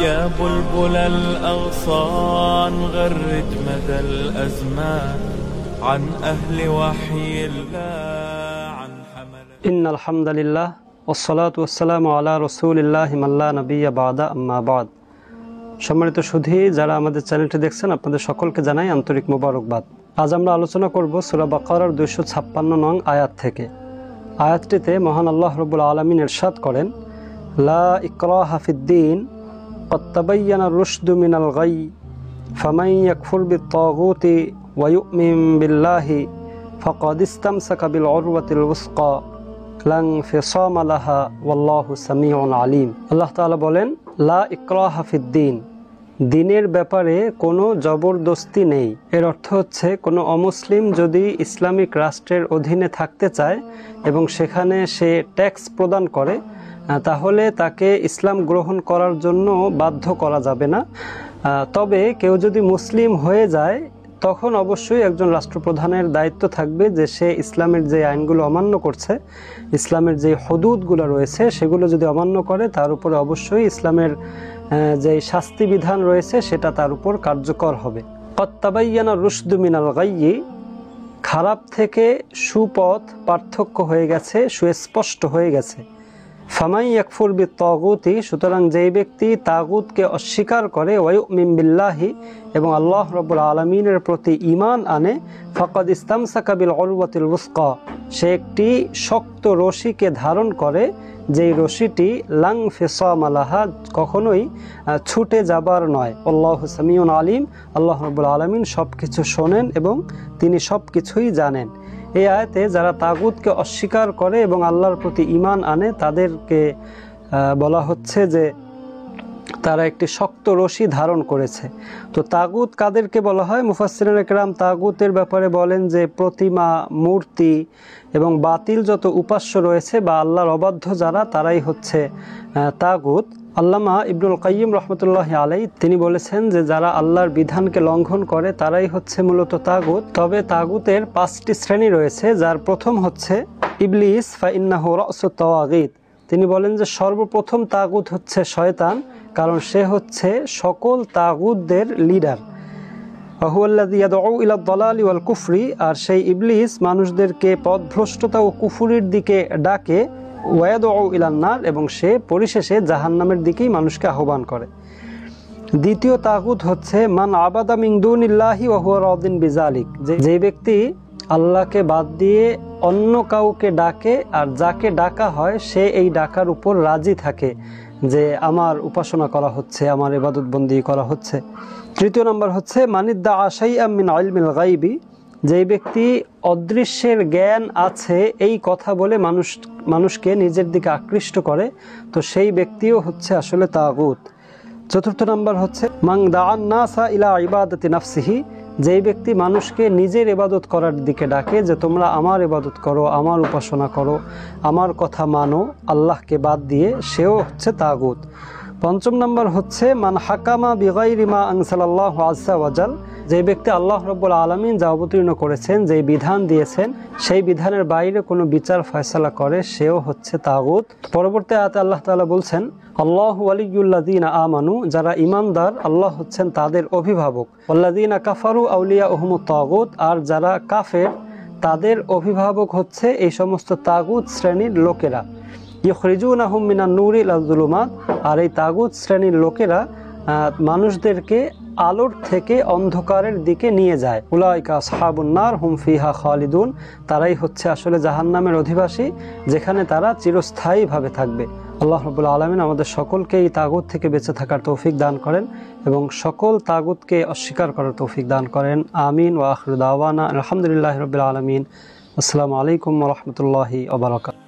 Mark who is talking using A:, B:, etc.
A: يا بلبل الأغصان غرد مدى الأزمان عن أهل وحي الله عن حمل.
B: إن الحمد لله والصلاة والسلام على رسول الله من لا نبي بعد أما بعد. সম্মানিত সুধী যারা আমাদের চ্যানেলটি দেখছেন আপনাদের সকলকে জানাই আন্তরিক মোবারকবাদ। আজ আমরা আলোচনা করব সূরা বাকারার 256 নং আয়াত থেকে। আয়াতটিতে মহান আল্লাহ রাব্বুল আলামিন ইরশাদ করেন, লা ইকরাহা ফিদ-দীন قد تبين الرشد من الغي فمن يكفر بالطاغوت ويؤمن بالله فقد استمسك بالعروة الوثقى لا انفصام لها والله سميع عليم। আল্লাহ তাআলা বলেন, লা ইকরাহা ফিদ-দীন, দ্বীনের ব্যাপারে কোনো জবরদস্তি নেই। এর অর্থ হচ্ছে কোনো অমুসলিম যদি ইসলামিক রাষ্ট্রের অধীনে থাকতে চায় এবং সেখানে সে ট্যাক্স প্রদান করে তাহলে তাকে ইসলাম গ্রহণ করার জন্য বাধ্য করা যাবে না। তবে কেউ যদি মুসলিম হয়ে যায় তখন অবশ্যই একজন রাষ্ট্রপ্রধানের দায়িত্ব থাকবে যে সে ইসলামের যে আইনগুলো অমান্য করছে, ইসলামের যে হদুদগুলো রয়েছে সেগুলো যদি অমান্য করে তার উপরে অবশ্যই ইসলামের যে শাস্তি বিধান রয়েছে সেটা তার উপর কার্যকর হবে। কদ তাবায়্যানা রুশদু মিনাল গায়্যি, খারাপ থেকে সুপথ পার্থক্য হয়ে গেছে, সুস্পষ্ট হয়ে গেছে। ফামান ইয়াকফুর বিত-তাগুতি, সুতরাং যেই ব্যক্তি তাগুতকে অস্বীকার করে, ওয়ায়ুমিন বিল্লাহি, এবং আল্লাহ রাব্বুল আলামিনের প্রতি ঈমান আনে, ফাকাদ ইসতামসাকা বিল উরওয়াতিল ওয়াসকা, সে একটি শক্ত রশিকে ধারণ করে যেই রশিটি লাং ফিসামা লাহা, কখনোই ছুটে যাবার নয়। আল্লাহু সামিউন আলিম, আল্লাহ রাব্বুল আলামিন সবকিছু শোনেন এবং তিনি সবকিছুই জানেন। এই আয়াতে যারা তাগুতকে অস্বীকার করে এবং আল্লাহর প্রতি ঈমান আনে তাদেরকে বলা হচ্ছে যে তারা একটি শক্ত রশি ধারণ করেছে। তো তাগুত কাদেরকে বলা হয়? মুফাসসিরিনে কেরাম তাগুতের ব্যাপারে বলেন যে প্রতিমা, মূর্তি এবং বাতিল যত উপাস্য রয়েছে বা আল্লাহর অবাধ্য যারা, তারাই হচ্ছে তাগুত। আল্লামা ইবনুল কাইয়িম রাহমাতুল্লাহি আলাইহি তিনি বলেছেন যে যারা আল্লাহর বিধানকে লঙ্ঘন করে তারাই হচ্ছে মূলত তাগুত। তবে তাগুতের 5টি শ্রেণী রয়েছে, যার প্রথম হচ্ছে ইবলিস ফা ইন্নাহু রাসুত তাওয়াগীত। তিনি বলেন যে সর্বপ্রথম তাগুত হচ্ছে শয়তান, কারণ সে হচ্ছে সকল তাগুতদের লিডার। ওয়া হুয়াল্লাযী ইয়াদউ ইলা আদ-দালালি ওয়াল কুফরি, আর সেই ইবলিস মানুষদেরকে পথভ্রষ্টতা ও কুফরির দিকে ডাকে। ওয়াদউ ইলান নার, এবং সে পরিশেষে জাহান্নামের দিকেই মানুষকে আহ্বান করে। দ্বিতীয় তাগুত হচ্ছে মান আবাদা মিন দুনিল্লাহি ওয়া হুয়া রাদিন বিযালিক, যে ব্যক্তি আল্লাহকে বাদ দিয়ে অন্য কাউকে ডাকে আর যাকে ডাকা হয় সে এই ডাকার উপর রাজি থাকে যে আমার উপাসনা করা হচ্ছে, আমার ইবাদত বন্দি করা হচ্ছে। তৃতীয় নম্বর হচ্ছে মানিদ্দা শাইআম মিন ইলমিল গায়বি, যে ব্যক্তি অদৃশ্যের জ্ঞান আছে এই কথা বলে মানুষকে নিজের দিকে আকৃষ্ট করে, তো সেই ব্যক্তিও হচ্ছে আসলে তাগুত। চতুর্থ নম্বর হচ্ছে মান দাআন নাসা ইলা ইবাদাতি নাফসিহি, যেই ব্যক্তি মানুষকে নিজের ইবাদত করার দিকে ডাকে যে তোমরা আমার ইবাদত করো, আমার উপাসনা করো, আমার কথা মানো আল্লাহকে বাদ দিয়ে, সেও হচ্ছে তাগুত। পঞ্চম নম্বর হচ্ছে মান হাকামা বিগাইরি মা আনসালাল্লাহু আযজা ওয়া জাল, যে ব্যক্তি আল্লাহ রাব্বুল আলামিন যা অবতীর্ণ করেছেন, যেই বিধান দিয়েছেন সেই বিধানের বাইরে কোনো বিচার ফয়সালা করে, সেও হচ্ছে তাগুত। পরবর্তী আয়াতে আল্লাহ তাআলা বলছেন, আল্লাহু ওয়ালিয়্যুল্লাযীনা আমানু, যারা ঈমানদার আল্লাহ হচ্ছেন তাদের অভিভাবক। ওয়াল্লাযীনা কাফারু আউলিয়াউহুমুত তাগুত, আর যারা কাফের তাদের অভিভাবক হচ্ছে এই সমস্ত তাগুত শ্রেণীর লোকেরা। ইউখরিজুনাহুম মিনান নূরি ইলা যুলুমাত, আর এই তাগুত শ্রেণীর লোকেরা মানুষদেরকে আলোর থেকে অন্ধকারের দিকে নিয়ে যায়। উলাইকা আসহাবুন নার হুম ফিহা খালিদুন, তারাই হচ্ছে আসলে জাহান্নামের অধিবাসী, যেখানে তারা চিরস্থায়ীভাবে থাকবে। আল্লাহ রাব্বুল আলামিন আমাদের সকলকে এই তাগুত থেকে বেঁচে থাকার তৌফিক দান করেন এবং সকল তাগুতকে অস্বীকার করার তৌফিক দান করেন। আমিন। ওয়া আখিরু দাওয়ানা আলহামদুলিল্লাহি রাব্বিল আলামিন। আসসালামু আলাইকুম ওয়া রাহমাতুল্লাহি ওয়া বারাকাতুহু।